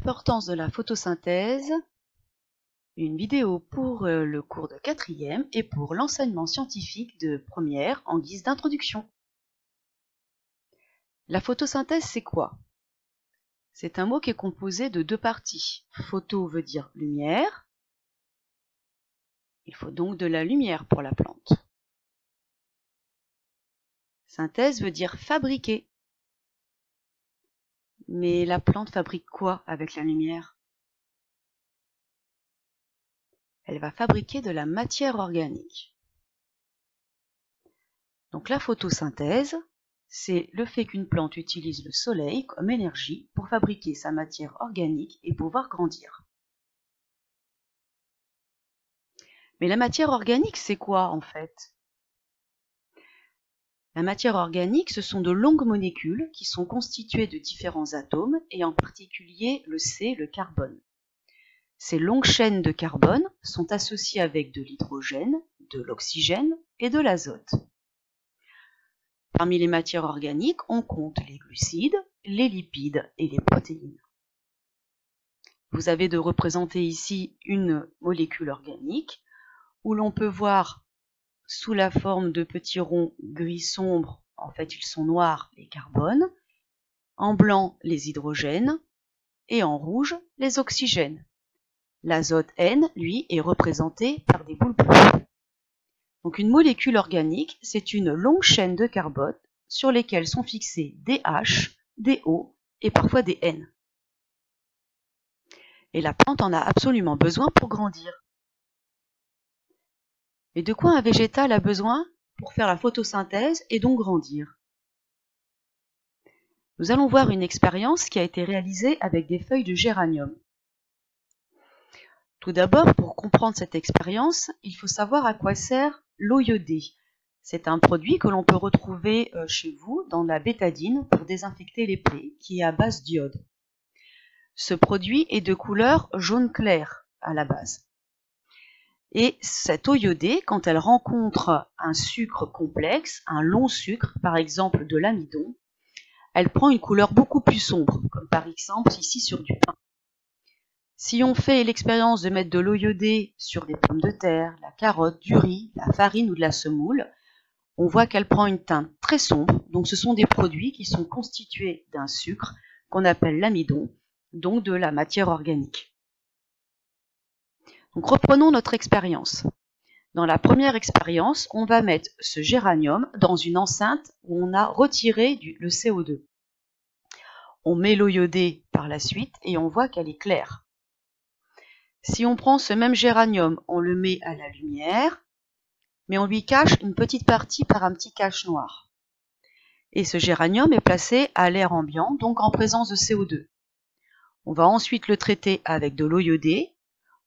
L'importance de la photosynthèse, une vidéo pour le cours de 4e et pour l'enseignement scientifique de première en guise d'introduction. La photosynthèse, c'est quoi? C'est un mot qui est composé de deux parties. Photo veut dire lumière. Il faut donc de la lumière pour la plante. Synthèse veut dire fabriquer. Mais la plante fabrique quoi avec la lumière? Elle va fabriquer de la matière organique. Donc la photosynthèse, c'est le fait qu'une plante utilise le soleil comme énergie pour fabriquer sa matière organique et pouvoir grandir. Mais la matière organique, c'est quoi en fait? La matière organique, ce sont de longues molécules qui sont constituées de différents atomes et en particulier le C, le carbone. Ces longues chaînes de carbone sont associées avec de l'hydrogène, de l'oxygène et de l'azote. Parmi les matières organiques, on compte les glucides, les lipides et les protéines. Vous avez de représenter ici une molécule organique où l'on peut voir sous la forme de petits ronds gris sombre, en fait ils sont noirs, les carbones, en blanc les hydrogènes et en rouge les oxygènes. L'azote N, lui, est représenté par des boules bleues. Donc une molécule organique, c'est une longue chaîne de carbone sur lesquelles sont fixés des H, des O et parfois des N. Et la plante en a absolument besoin pour grandir. Mais de quoi un végétal a besoin pour faire la photosynthèse et donc grandir? Nous allons voir une expérience qui a été réalisée avec des feuilles de géranium. Tout d'abord, pour comprendre cette expérience, il faut savoir à quoi sert l'eau iodée. C'est un produit que l'on peut retrouver chez vous dans la bétadine pour désinfecter les plaies, qui est à base d'iode. Ce produit est de couleur jaune clair à la base. Et cette eau iodée, quand elle rencontre un sucre complexe, un long sucre, par exemple de l'amidon, elle prend une couleur beaucoup plus sombre, comme par exemple ici sur du pain. Si on fait l'expérience de mettre de l'eau iodée sur des pommes de terre, la carotte, du riz, la farine ou de la semoule, on voit qu'elle prend une teinte très sombre. Donc ce sont des produits qui sont constitués d'un sucre qu'on appelle l'amidon, donc de la matière organique. Donc reprenons notre expérience. Dans la première expérience, on va mettre ce géranium dans une enceinte où on a retiré le CO2. On met l'eau iodée par la suite et on voit qu'elle est claire. Si on prend ce même géranium, on le met à la lumière, mais on lui cache une petite partie par un petit cache noir. Et ce géranium est placé à l'air ambiant, donc en présence de CO2. On va ensuite le traiter avec de l'eau iodée.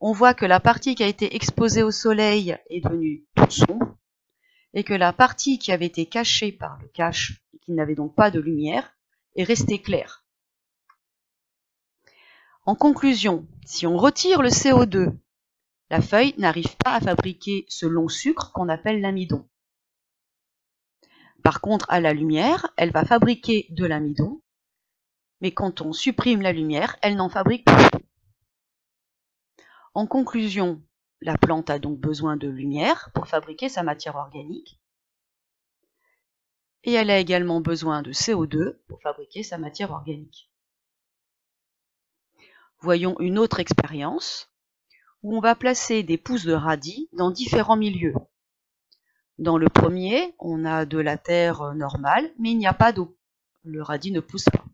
On voit que la partie qui a été exposée au soleil est devenue toute sombre et que la partie qui avait été cachée par le cache et qui n'avait donc pas de lumière est restée claire. En conclusion, si on retire le CO2, la feuille n'arrive pas à fabriquer ce long sucre qu'on appelle l'amidon. Par contre, à la lumière, elle va fabriquer de l'amidon, mais quand on supprime la lumière, elle n'en fabrique plus. En conclusion, la plante a donc besoin de lumière pour fabriquer sa matière organique. Et elle a également besoin de CO2 pour fabriquer sa matière organique. Voyons une autre expérience où on va placer des pousses de radis dans différents milieux. Dans le premier, on a de la terre normale, mais il n'y a pas d'eau. Le radis ne pousse pas.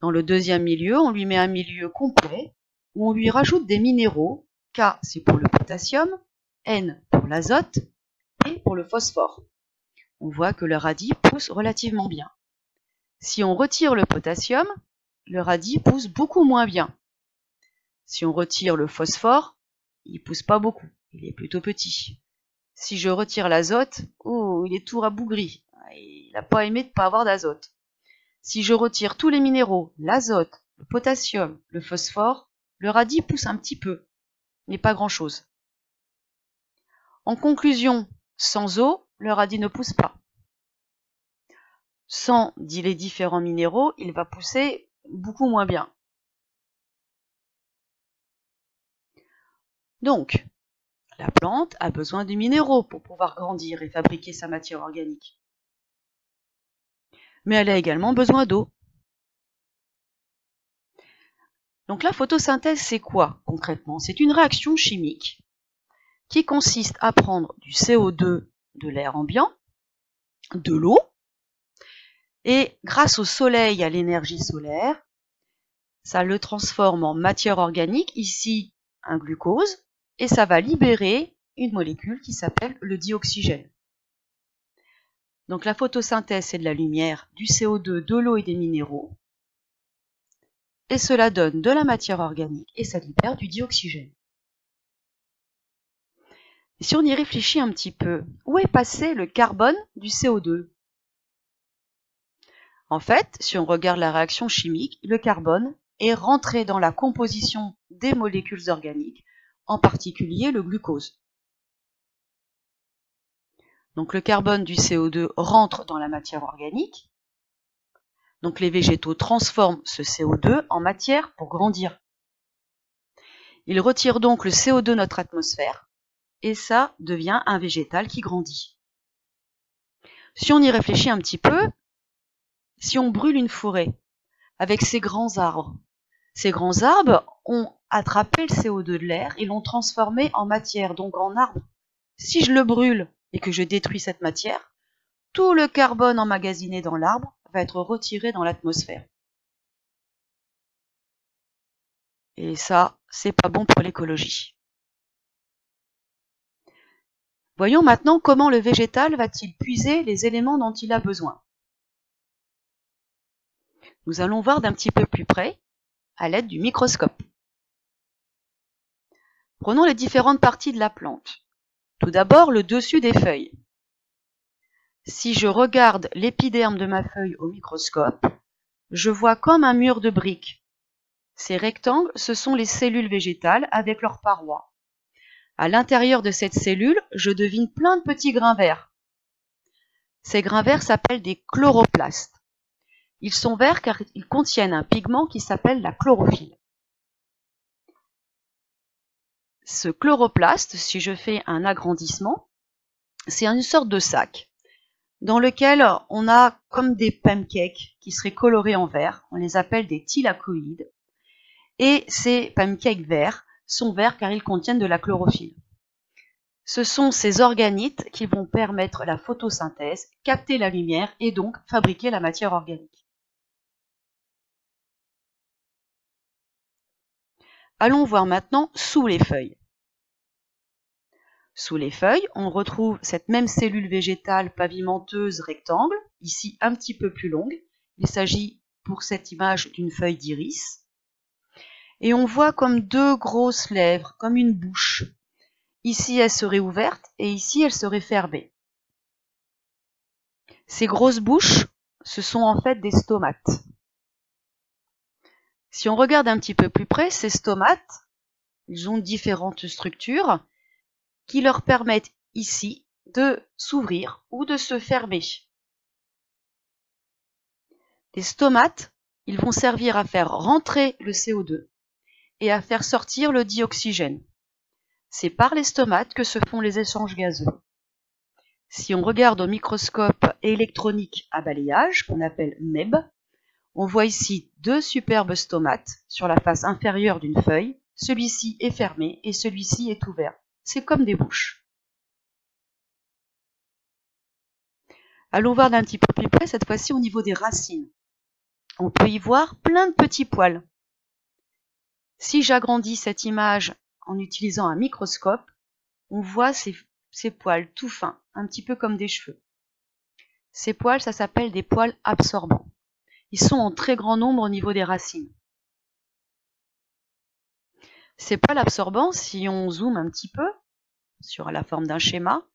Dans le deuxième milieu, on lui met un milieu complet où on lui rajoute des minéraux. K, c'est pour le potassium, N pour l'azote et pour le phosphore. On voit que le radis pousse relativement bien. Si on retire le potassium, le radis pousse beaucoup moins bien. Si on retire le phosphore, il pousse pas beaucoup, il est plutôt petit. Si je retire l'azote, oh, il est tout rabougri, il n'a pas aimé de ne pas avoir d'azote. Si je retire tous les minéraux, l'azote, le potassium, le phosphore, le radis pousse un petit peu, mais pas grand-chose. En conclusion, sans eau, le radis ne pousse pas. Sans les différents minéraux, il va pousser beaucoup moins bien. Donc, la plante a besoin de minéraux pour pouvoir grandir et fabriquer sa matière organique. Mais elle a également besoin d'eau. Donc la photosynthèse, c'est quoi concrètement? C'est une réaction chimique qui consiste à prendre du CO2 de l'air ambiant, de l'eau, et grâce au soleil et à l'énergie solaire, ça le transforme en matière organique, ici un glucose, et ça va libérer une molécule qui s'appelle le dioxygène. Donc la photosynthèse, c'est de la lumière, du CO2, de l'eau et des minéraux, et cela donne de la matière organique et ça libère du dioxygène. Et si on y réfléchit un petit peu, où est passé le carbone du CO2? En fait, si on regarde la réaction chimique, le carbone est rentré dans la composition des molécules organiques, en particulier le glucose. Donc le carbone du CO2 rentre dans la matière organique. Donc les végétaux transforment ce CO2 en matière pour grandir. Ils retirent donc le CO2 de notre atmosphère et ça devient un végétal qui grandit. Si on y réfléchit un petit peu, si on brûle une forêt avec ces grands arbres ont attrapé le CO2 de l'air et l'ont transformé en matière, donc en arbre. Si je le brûle et que je détruis cette matière, tout le carbone emmagasiné dans l'arbre va être retiré dans l'atmosphère. Et ça, c'est pas bon pour l'écologie. Voyons maintenant comment le végétal va-t-il puiser les éléments dont il a besoin. Nous allons voir d'un petit peu plus près à l'aide du microscope. Prenons les différentes parties de la plante. Tout d'abord, le dessus des feuilles. Si je regarde l'épiderme de ma feuille au microscope, je vois comme un mur de briques. Ces rectangles, ce sont les cellules végétales avec leurs parois. À l'intérieur de cette cellule, je devine plein de petits grains verts. Ces grains verts s'appellent des chloroplastes. Ils sont verts car ils contiennent un pigment qui s'appelle la chlorophylle. Ce chloroplaste, si je fais un agrandissement, c'est une sorte de sac dans lequel on a comme des pancakes qui seraient colorés en vert. On les appelle des thylakoïdes. Et ces pancakes verts sont verts car ils contiennent de la chlorophylle. Ce sont ces organites qui vont permettre la photosynthèse, capter la lumière et donc fabriquer la matière organique. Allons voir maintenant sous les feuilles. Sous les feuilles, on retrouve cette même cellule végétale pavimenteuse rectangle, ici un petit peu plus longue. Il s'agit pour cette image d'une feuille d'iris. Et on voit comme deux grosses lèvres, comme une bouche. Ici, elle serait ouverte et ici, elle serait fermée. Ces grosses bouches, ce sont en fait des stomates. Si on regarde un petit peu plus près, ces stomates, ils ont différentes structures qui leur permettent ici de s'ouvrir ou de se fermer. Les stomates, ils vont servir à faire rentrer le CO2 et à faire sortir le dioxygène. C'est par les stomates que se font les échanges gazeux. Si on regarde au microscope électronique à balayage, qu'on appelle MEB, on voit ici deux superbes stomates sur la face inférieure d'une feuille. Celui-ci est fermé et celui-ci est ouvert. C'est comme des bouches. Allons voir d'un petit peu plus près, cette fois-ci au niveau des racines. On peut y voir plein de petits poils. Si j'agrandis cette image en utilisant un microscope, on voit ces poils tout fins, un petit peu comme des cheveux. Ces poils, ça s'appelle des poils absorbants. Ils sont en très grand nombre au niveau des racines. Ces poils absorbants, si on zoome un petit peu sur la forme d'un schéma,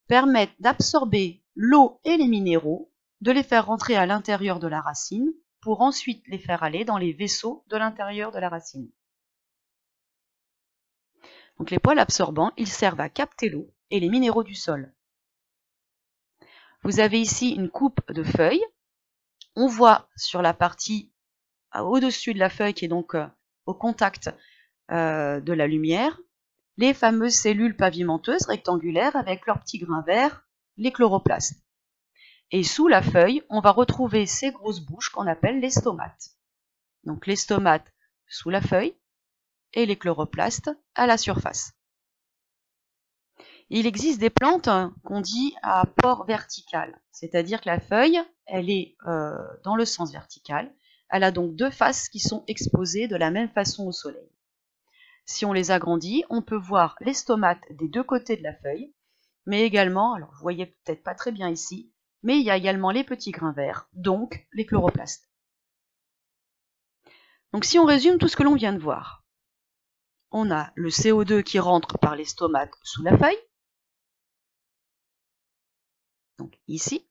permettent d'absorber l'eau et les minéraux, de les faire rentrer à l'intérieur de la racine, pour ensuite les faire aller dans les vaisseaux de l'intérieur de la racine. Donc les poils absorbants, ils servent à capter l'eau et les minéraux du sol. Vous avez ici une coupe de feuilles. On voit sur la partie au-dessus de la feuille qui est donc au contact de la lumière, les fameuses cellules pavimenteuses rectangulaires avec leurs petits grains verts, les chloroplastes. Et sous la feuille, on va retrouver ces grosses bouches qu'on appelle les stomates. Donc les stomates sous la feuille et les chloroplastes à la surface. Il existe des plantes qu'on dit à port vertical, c'est-à-dire que la feuille, elle est dans le sens vertical. Elle a donc deux faces qui sont exposées de la même façon au soleil. Si on les agrandit, on peut voir les stomates des deux côtés de la feuille, mais également, alors vous voyez peut-être pas très bien ici, mais il y a également les petits grains verts, donc les chloroplastes. Donc si on résume tout ce que l'on vient de voir, on a le CO2 qui rentre par les stomates sous la feuille, donc ici.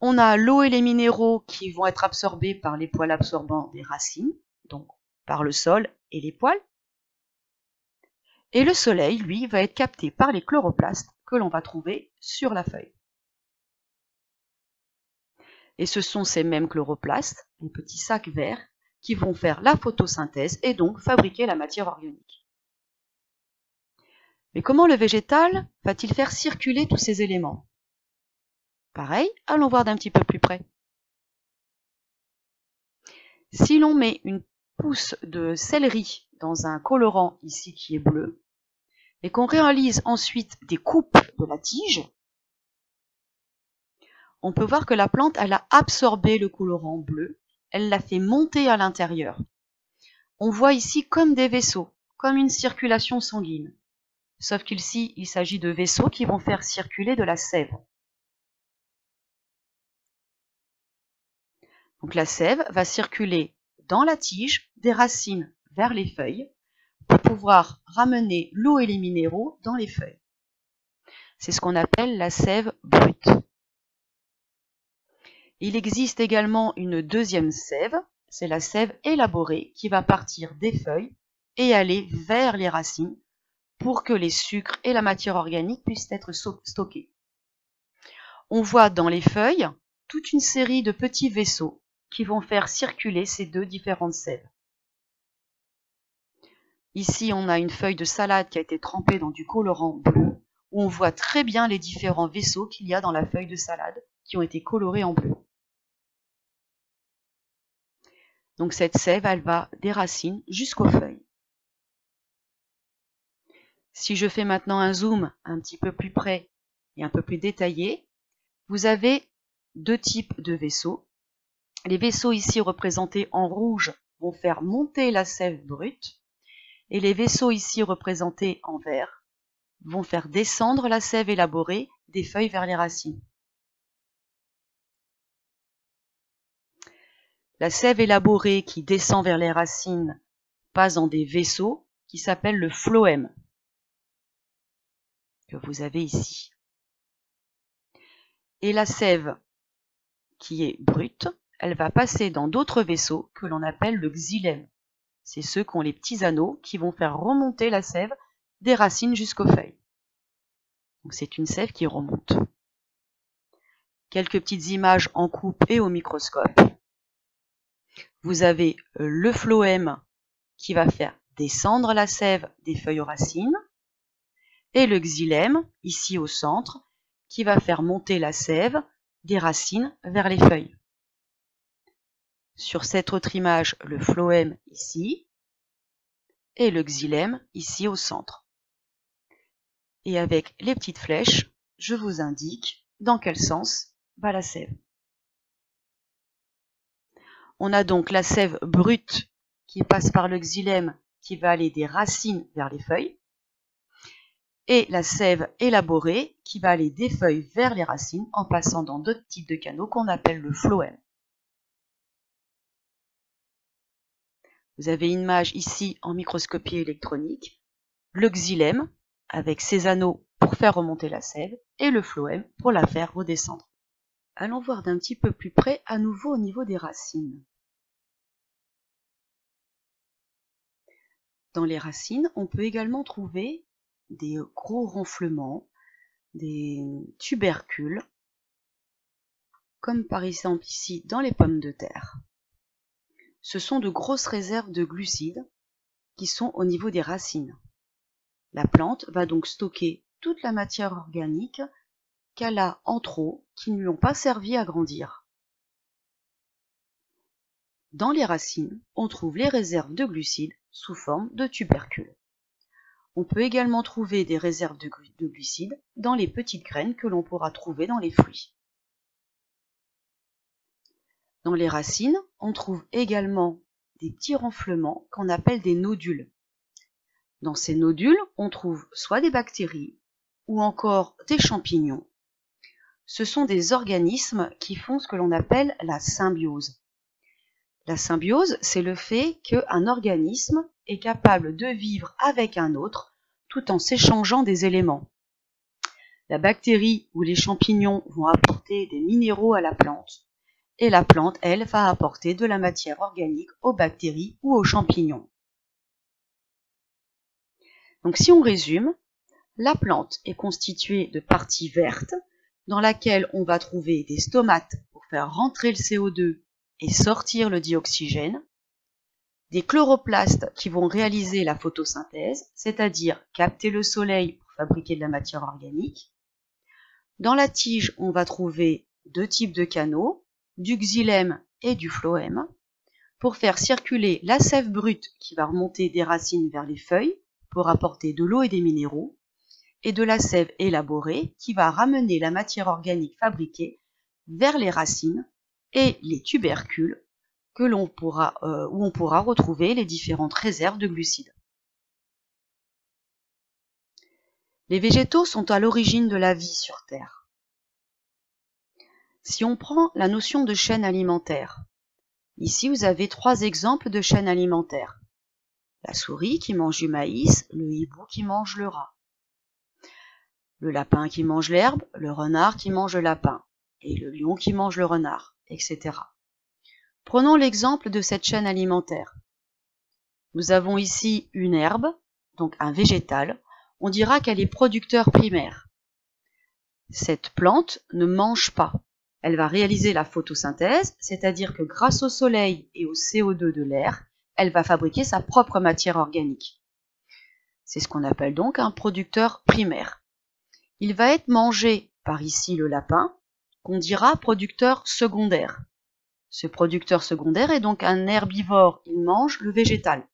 On a l'eau et les minéraux qui vont être absorbés par les poils absorbants des racines, donc par le sol et les poils. Et le soleil, lui, va être capté par les chloroplastes que l'on va trouver sur la feuille. Et ce sont ces mêmes chloroplastes, les petits sacs verts, qui vont faire la photosynthèse et donc fabriquer la matière organique. Mais comment le végétal va-t-il faire circuler tous ces éléments? Pareil, allons voir d'un petit peu plus près. Si l'on met une pousse de céleri dans un colorant ici qui est bleu, et qu'on réalise ensuite des coupes de la tige, on peut voir que la plante, elle a absorbé le colorant bleu, elle l'a fait monter à l'intérieur. On voit ici comme des vaisseaux, comme une circulation sanguine. Sauf qu'ici, il s'agit de vaisseaux qui vont faire circuler de la sève. Donc la sève va circuler dans la tige, des racines vers les feuilles, pour pouvoir ramener l'eau et les minéraux dans les feuilles. C'est ce qu'on appelle la sève brute. Il existe également une deuxième sève, c'est la sève élaborée qui va partir des feuilles et aller vers les racines pour que les sucres et la matière organique puissent être stockés. On voit dans les feuilles toute une série de petits vaisseaux qui vont faire circuler ces deux différentes sèves. Ici, on a une feuille de salade qui a été trempée dans du colorant bleu, où on voit très bien les différents vaisseaux qu'il y a dans la feuille de salade qui ont été colorés en bleu. Donc cette sève, elle va des racines jusqu'aux feuilles. Si je fais maintenant un zoom un petit peu plus près et un peu plus détaillé, vous avez deux types de vaisseaux. Les vaisseaux ici représentés en rouge vont faire monter la sève brute et les vaisseaux ici représentés en vert vont faire descendre la sève élaborée des feuilles vers les racines. La sève élaborée qui descend vers les racines passe dans des vaisseaux qui s'appellent le phloème, que vous avez ici. Et la sève qui est brute, elle va passer dans d'autres vaisseaux que l'on appelle le xylème. C'est ceux qui ont les petits anneaux qui vont faire remonter la sève des racines jusqu'aux feuilles. Donc c'est une sève qui remonte. Quelques petites images en coupe et au microscope. Vous avez le phloème qui va faire descendre la sève des feuilles aux racines et le xylème, ici au centre, qui va faire monter la sève des racines vers les feuilles. Sur cette autre image, le phloème ici et le xylème ici au centre. Et avec les petites flèches, je vous indique dans quel sens va la sève. On a donc la sève brute qui passe par le xylème qui va aller des racines vers les feuilles et la sève élaborée qui va aller des feuilles vers les racines en passant dans d'autres types de canaux qu'on appelle le phloème. Vous avez une image ici en microscopie électronique, le xylème avec ses anneaux pour faire remonter la sève et le phloème pour la faire redescendre. Allons voir d'un petit peu plus près à nouveau au niveau des racines. Dans les racines, on peut également trouver des gros renflements, des tubercules, comme par exemple ici dans les pommes de terre. Ce sont de grosses réserves de glucides qui sont au niveau des racines. La plante va donc stocker toute la matière organique qu'elle a en trop, qui ne lui ont pas servi à grandir. Dans les racines, on trouve les réserves de glucides sous forme de tubercules. On peut également trouver des réserves de glucides dans les petites graines que l'on pourra trouver dans les fruits. Dans les racines, on trouve également des petits renflements qu'on appelle des nodules. Dans ces nodules, on trouve soit des bactéries ou encore des champignons. Ce sont des organismes qui font ce que l'on appelle la symbiose. La symbiose, c'est le fait qu'un organisme est capable de vivre avec un autre tout en s'échangeant des éléments. La bactérie ou les champignons vont apporter des minéraux à la plante et la plante, elle, va apporter de la matière organique aux bactéries ou aux champignons. Donc si on résume, la plante est constituée de parties vertes dans laquelle on va trouver des stomates pour faire rentrer le CO2 et sortir le dioxygène, des chloroplastes qui vont réaliser la photosynthèse, c'est-à-dire capter le soleil pour fabriquer de la matière organique. Dans la tige, on va trouver deux types de canaux, du xylème et du phloème, pour faire circuler la sève brute qui va remonter des racines vers les feuilles pour apporter de l'eau et des minéraux, et de la sève élaborée qui va ramener la matière organique fabriquée vers les racines et les tubercules où on pourra retrouver les différentes réserves de glucides. Les végétaux sont à l'origine de la vie sur Terre. Si on prend la notion de chaîne alimentaire, ici vous avez 3 exemples de chaînes alimentaires. La souris qui mange du maïs, le hibou qui mange le rat, le lapin qui mange l'herbe, le renard qui mange le lapin, et le lion qui mange le renard, etc. Prenons l'exemple de cette chaîne alimentaire. Nous avons ici une herbe, donc un végétal. On dira qu'elle est producteur primaire. Cette plante ne mange pas. Elle va réaliser la photosynthèse, c'est-à-dire que grâce au soleil et au CO2 de l'air, elle va fabriquer sa propre matière organique. C'est ce qu'on appelle donc un producteur primaire. Il va être mangé par ici le lapin, qu'on dira producteur secondaire. Ce producteur secondaire est donc un herbivore, il mange le végétal.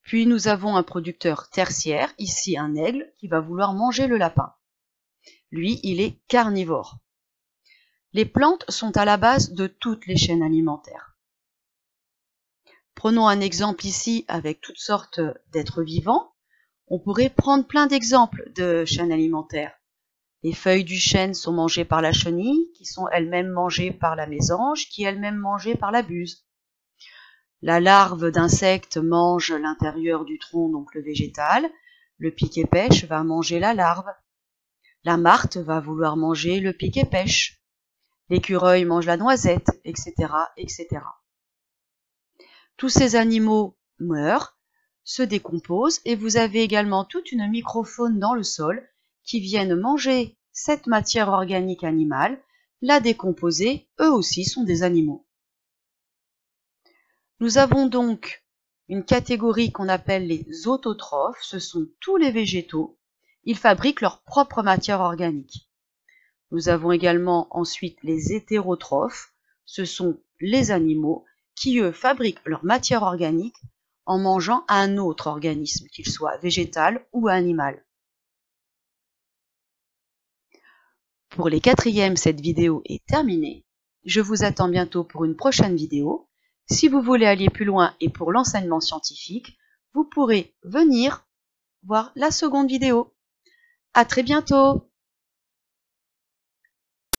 Puis nous avons un producteur tertiaire, ici un aigle, qui va vouloir manger le lapin. Lui, il est carnivore. Les plantes sont à la base de toutes les chaînes alimentaires. Prenons un exemple ici avec toutes sortes d'êtres vivants. On pourrait prendre plein d'exemples de chaînes alimentaires. Les feuilles du chêne sont mangées par la chenille, qui sont elles-mêmes mangées par la mésange, qui est elle-même mangée par la buse. La larve d'insecte mange l'intérieur du tronc, donc le végétal. Le pic-et-pêche va manger la larve. La martre va vouloir manger le pic-et-pêche. L'écureuil mange la noisette, etc., etc. Tous ces animaux meurent, se décomposent, et vous avez également toute une microfaune dans le sol qui viennent manger cette matière organique animale, la décomposer, eux aussi sont des animaux. Nous avons donc une catégorie qu'on appelle les autotrophes, ce sont tous les végétaux, ils fabriquent leur propre matière organique. Nous avons également ensuite les hétérotrophes, ce sont les animaux qui eux fabriquent leur matière organique en mangeant un autre organisme, qu'il soit végétal ou animal. Pour les 4e, cette vidéo est terminée. Je vous attends bientôt pour une prochaine vidéo. Si vous voulez aller plus loin et pour l'enseignement scientifique, vous pourrez venir voir la seconde vidéo. À très bientôt!